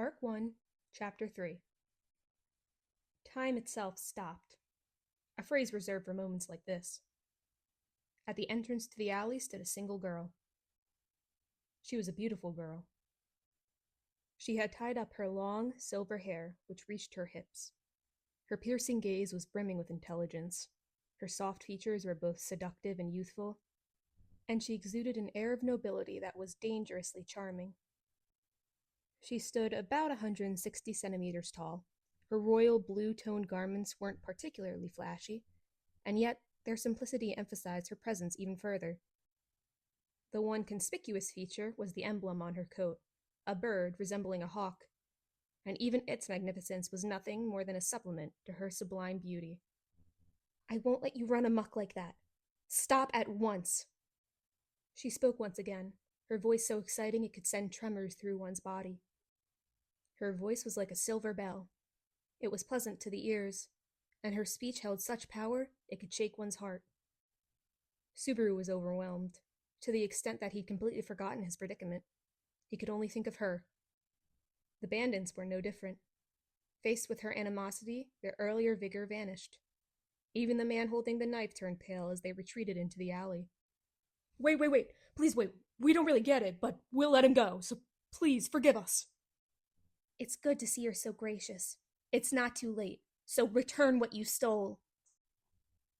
Arc 1, Chapter 3. Time itself stopped, a phrase reserved for moments like this. At the entrance to the alley stood a single girl. She was a beautiful girl. She had tied up her long, silver hair, which reached her hips. Her piercing gaze was brimming with intelligence. Her soft features were both seductive and youthful, and she exuded an air of nobility that was dangerously charming. She stood about 160 centimeters tall. Her royal blue-toned garments weren't particularly flashy, and yet their simplicity emphasized her presence even further. The one conspicuous feature was the emblem on her coat, a bird resembling a hawk, and even its magnificence was nothing more than a supplement to her sublime beauty. "I won't let you run amok like that. Stop at once." She spoke once again, her voice so exciting it could send tremors through one's body. Her voice was like a silver bell. It was pleasant to the ears, and her speech held such power it could shake one's heart. Subaru was overwhelmed, to the extent that he'd completely forgotten his predicament. He could only think of her. The bandits were no different. Faced with her animosity, their earlier vigor vanished. Even the man holding the knife turned pale as they retreated into the alley. Wait. Please wait. We don't really get it, but we'll let him go, so please forgive us. It's good to see you're so gracious. It's not too late, so return what you stole.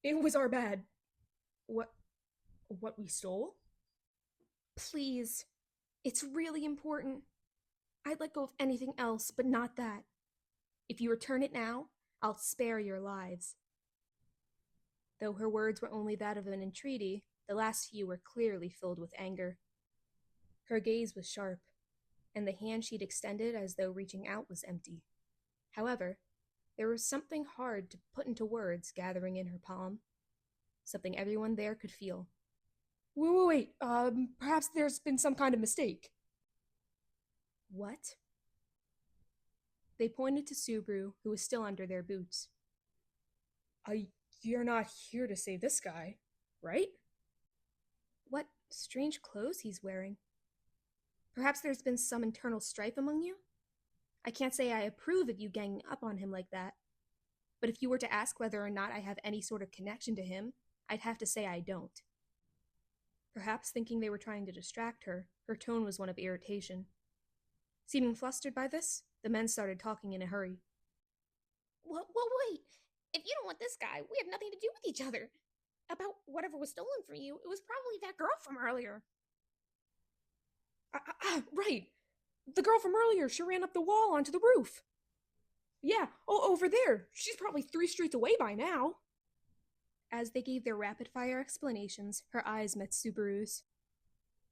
It was our bad. What we stole? Please. It's really important. I'd let go of anything else, but not that. If you return it now, I'll spare your lives. Though her words were only that of an entreaty, the last few were clearly filled with anger. Her gaze was sharp, and the hand she'd extended as though reaching out was empty. However, there was something hard to put into words gathering in her palm, something everyone there could feel. Wait, perhaps there's been some kind of mistake. What? They pointed to Subaru, who was still under their boots. You're not here to save this guy, right? What strange clothes he's wearing. Perhaps there's been some internal strife among you? I can't say I approve of you ganging up on him like that, but if you were to ask whether or not I have any sort of connection to him, I'd have to say I don't. Perhaps thinking they were trying to distract her, her tone was one of irritation. Seeming flustered by this, the men started talking in a hurry. Well, wait. If you don't want this guy, we have nothing to do with each other. About whatever was stolen from you, it was probably that girl from earlier. Right. The girl from earlier, she ran up the wall onto the roof. Yeah, over there. She's probably 3 streets away by now. As they gave their rapid-fire explanations, her eyes met Subaru's.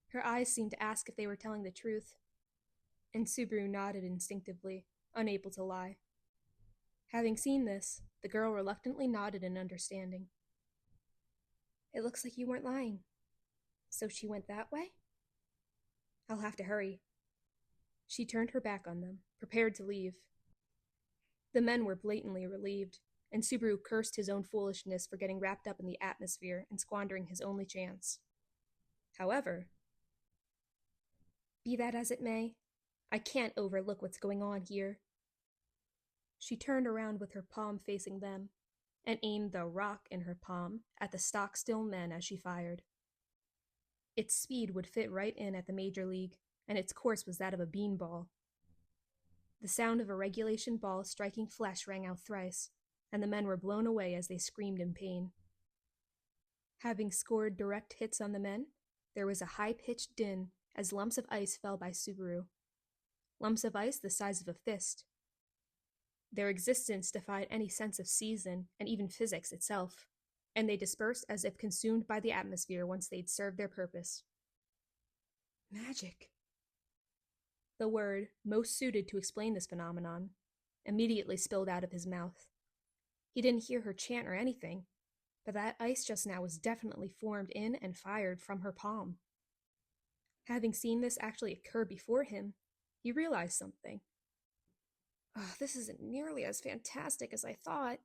Her eyes seemed to ask if they were telling the truth, and Subaru nodded instinctively, unable to lie. Having seen this, the girl reluctantly nodded in understanding. It looks like you weren't lying. So she went that way? I'll have to hurry. She turned her back on them, prepared to leave. The men were blatantly relieved, and Subaru cursed his own foolishness for getting wrapped up in the atmosphere and squandering his only chance. However, be that as it may, I can't overlook what's going on here. She turned around with her palm facing them, and aimed the rock in her palm at the stock-still men as she fired. Its speed would fit right in at the Major League, and its course was that of a beanball. The sound of a regulation ball striking flesh rang out thrice, and the men were blown away as they screamed in pain. Having scored direct hits on the men, there was a high-pitched din as lumps of ice fell by Subaru. Lumps of ice the size of a fist. Their existence defied any sense of season and even physics itself, and they dispersed as if consumed by the atmosphere once they'd served their purpose. Magic. The word, most suited to explain this phenomenon, immediately spilled out of his mouth. He didn't hear her chant or anything, but that ice just now was definitely formed in and fired from her palm. Having seen this actually occur before him, he realized something. This isn't nearly as fantastic as I thought.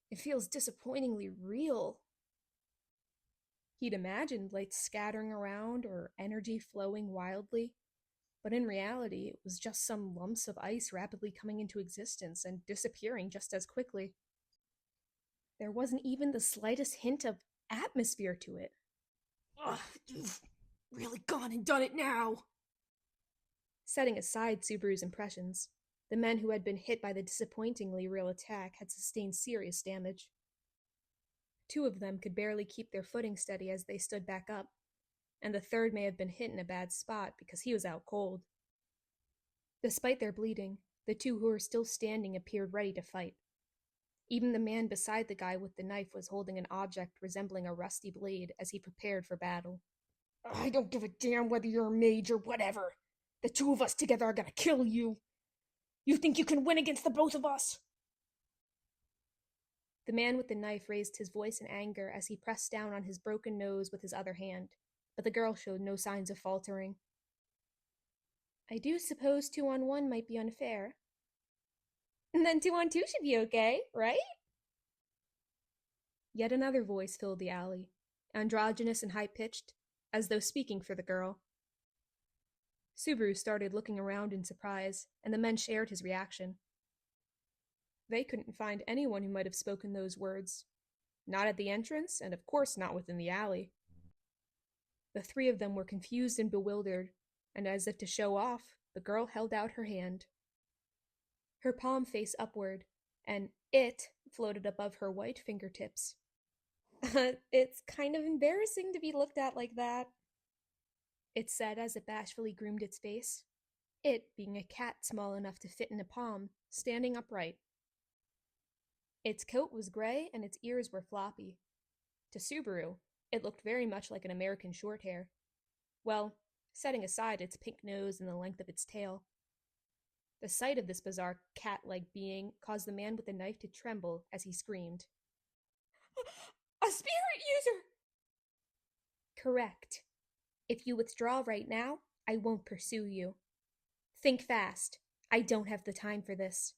It feels disappointingly real. He'd imagined light scattering around or energy flowing wildly, But in reality, it was just some lumps of ice rapidly coming into existence and disappearing just as quickly. There wasn't even the slightest hint of atmosphere to it. Ugh, you've really gone and done it now. Setting aside Subaru's impressions, the men who had been hit by the disappointingly real attack had sustained serious damage. Two of them could barely keep their footing steady as they stood back up, and the third may have been hit in a bad spot because he was out cold. Despite their bleeding, the two who were still standing appeared ready to fight. Even the man beside the guy with the knife was holding an object resembling a rusty blade as he prepared for battle. I don't give a damn whether you're a mage or whatever. The two of us together are gonna kill you. You think you can win against the both of us? The man with the knife raised his voice in anger as he pressed down on his broken nose with his other hand, but the girl showed no signs of faltering. I do suppose 2-on-1 might be unfair. And then 2-on-2 should be okay, right? Yet another voice filled the alley, androgynous and high-pitched, as though speaking for the girl. Subaru started looking around in surprise, and the men shared his reaction. They couldn't find anyone who might have spoken those words. Not at the entrance, and of course not within the alley. The three of them were confused and bewildered, and as if to show off, the girl held out her hand. Her palm faced upward, and it floated above her white fingertips. It's kind of embarrassing to be looked at like that, it said as it bashfully groomed its face, it being a cat small enough to fit in a palm, standing upright. Its coat was gray and its ears were floppy. To Subaru, it looked very much like an American Shorthair. Well, setting aside its pink nose and the length of its tail. The sight of this bizarre cat-like being caused the man with the knife to tremble as he screamed. A spirit user! Correct. If you withdraw right now, I won't pursue you. Think fast. I don't have the time for this.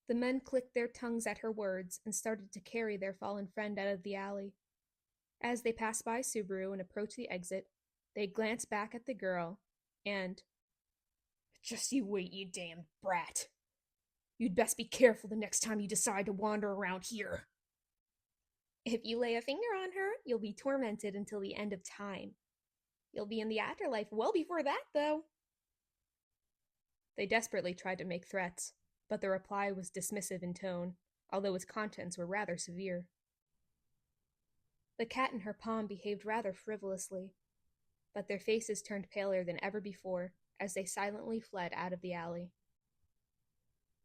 The men clicked their tongues at her words and started to carry their fallen friend out of the alley. As they passed by Subaru and approached the exit, they glanced back at the girl and... Just you wait, you damned brat. You'd best be careful the next time you decide to wander around here. If you lay a finger on her, you'll be tormented until the end of time. You'll be in the afterlife well before that, though. They desperately tried to make threats, but the reply was dismissive in tone, although its contents were rather severe. The cat in her palm behaved rather frivolously, but their faces turned paler than ever before as they silently fled out of the alley.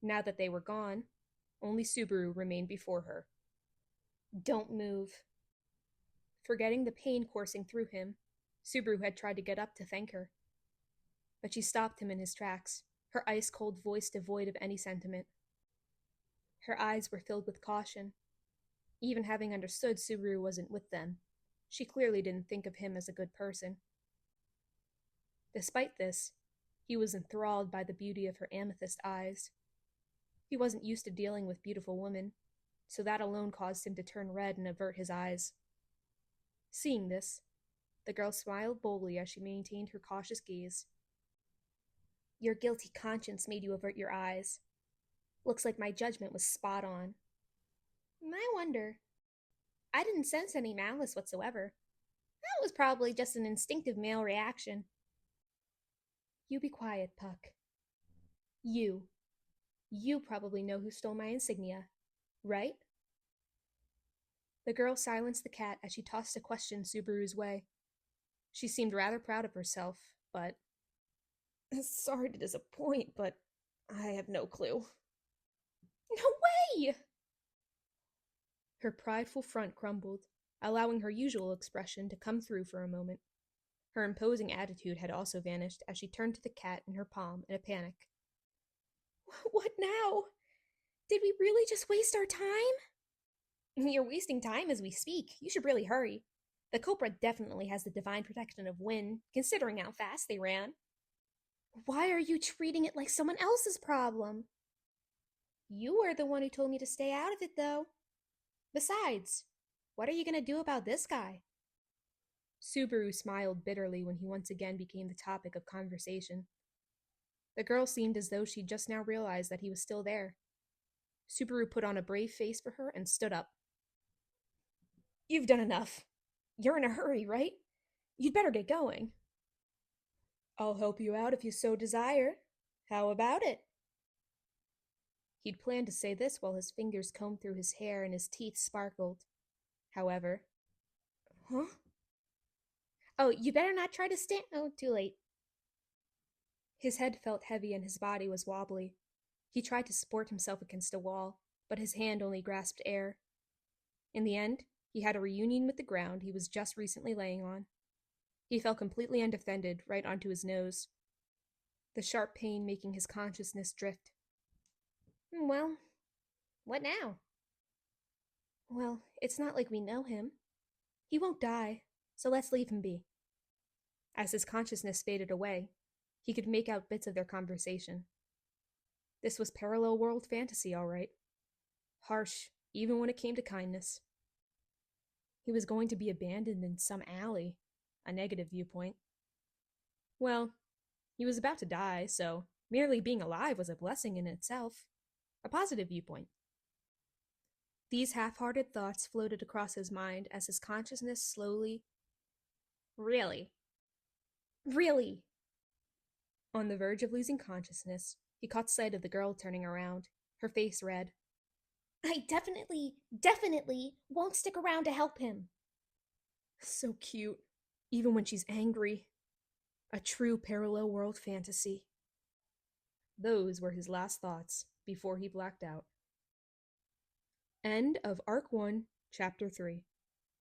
Now that they were gone, only Subaru remained before her. Don't move. Forgetting the pain coursing through him, Subaru had tried to get up to thank her. But she stopped him in his tracks, her ice-cold voice devoid of any sentiment. Her eyes were filled with caution. Even having understood Subaru wasn't with them, she clearly didn't think of him as a good person. Despite this, he was enthralled by the beauty of her amethyst eyes. He wasn't used to dealing with beautiful women, so that alone caused him to turn red and avert his eyes. Seeing this, the girl smiled boldly as she maintained her cautious gaze. Your guilty conscience made you avert your eyes. Looks like my judgment was spot on. I wonder. I didn't sense any malice whatsoever. That was probably just an instinctive male reaction. You be quiet, Puck. You probably know who stole my insignia, right? The girl silenced the cat as she tossed a question Subaru's way. She seemed rather proud of herself, but... Sorry to disappoint, but I have no clue. No way! Her prideful front crumbled, allowing her usual expression to come through for a moment. Her imposing attitude had also vanished as she turned to the cat in her palm in a panic. What now? Did we really just waste our time? You're wasting time as we speak. You should really hurry. The culprit definitely has the divine protection of wind, considering how fast they ran. Why are you treating it like someone else's problem? You were the one who told me to stay out of it, though. Besides, what are you going to do about this guy? Subaru smiled bitterly when he once again became the topic of conversation. The girl seemed as though she'd just now realized that he was still there. Subaru put on a brave face for her and stood up. You've done enough. You're in a hurry, right? You'd better get going. I'll help you out if you so desire. How about it? He'd planned to say this while his fingers combed through his hair and his teeth sparkled. However... Huh? Oh, you better not try to stand... Oh, too late. His head felt heavy and his body was wobbly. He tried to support himself against a wall, but his hand only grasped air. In the end, he had a reunion with the ground he was just recently laying on. He fell completely undefended right onto his nose, the sharp pain making his consciousness drift. Well, what now? Well, it's not like we know him. He won't die, so let's leave him be. As his consciousness faded away, he could make out bits of their conversation. This was parallel world fantasy, all right. Harsh, even when it came to kindness. He was going to be abandoned in some alley, a negative viewpoint. Well, he was about to die, so merely being alive was a blessing in itself, a positive viewpoint. These half-hearted thoughts floated across his mind as his consciousness slowly... Really? On the verge of losing consciousness, he caught sight of the girl turning around, her face red. I definitely won't stick around to help him. So cute, even when she's angry. A true parallel world fantasy. Those were his last thoughts before he blacked out. End of Arc 1, Chapter 3.